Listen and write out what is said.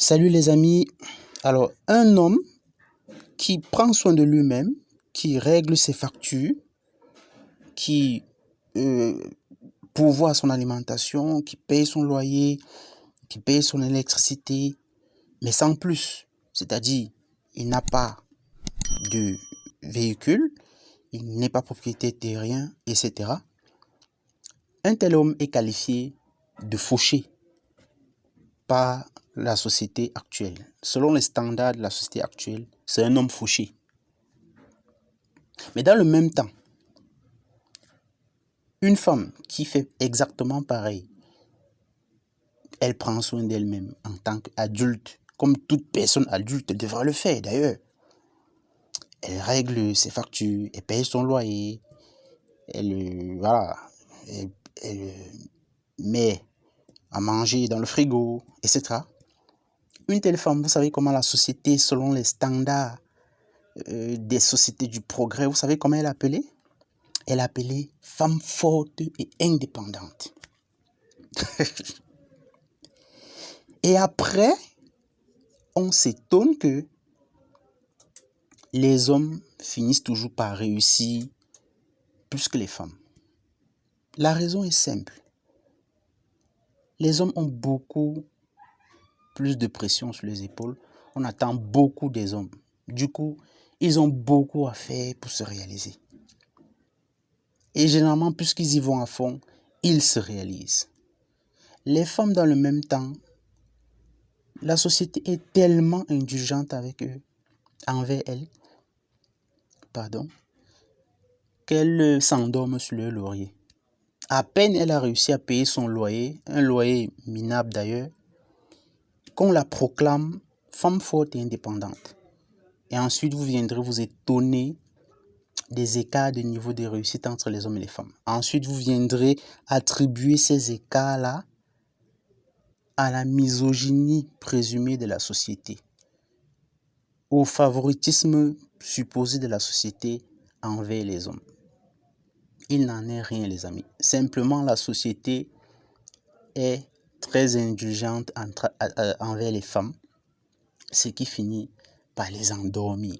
Salut les amis. Alors, un homme qui prend soin de lui-même, qui règle ses factures, qui pourvoit son alimentation, qui paye son loyer, qui paye son électricité, mais sans plus. C'est-à-dire, il n'a pas de véhicule, il n'est pas propriétaire de rien, etc. Un tel homme est qualifié de fauché par la société actuelle. Selon les standards de la société actuelle, c'est un homme fauché. Mais dans le même temps, une femme qui fait exactement pareil, elle prend soin d'elle-même en tant qu'adulte, comme toute personne adulte devrait le faire d'ailleurs. Elle règle ses factures, elle paye son loyer, elle met à manger dans le frigo, etc. Une telle femme, vous savez comment la société, selon les standards des sociétés du progrès, vous savez comment elle est appelée? Elle est appelée femme forte et indépendante. Et après, on s'étonne que les hommes finissent toujours par réussir plus que les femmes. La raison est simple. Les hommes ont beaucoup plus de pression sur les épaules. On attend beaucoup des hommes. Du coup, ils ont beaucoup à faire pour se réaliser. Et généralement, puisqu'ils y vont à fond, ils se réalisent. Les femmes, dans le même temps, la société est tellement indulgente avec eux, envers elles, qu'elles s'endorment sur leur laurier. À peine elle a réussi à payer son loyer, un loyer minable d'ailleurs, qu'on la proclame femme forte et indépendante. Et ensuite, vous viendrez vous étonner des écarts de niveau de réussite entre les hommes et les femmes. Ensuite, vous viendrez attribuer ces écarts-là à la misogynie présumée de la société, au favoritisme supposé de la société envers les hommes. Il n'en est rien, les amis. Simplement, la société est très indulgente envers les femmes, ce qui finit par les endormir.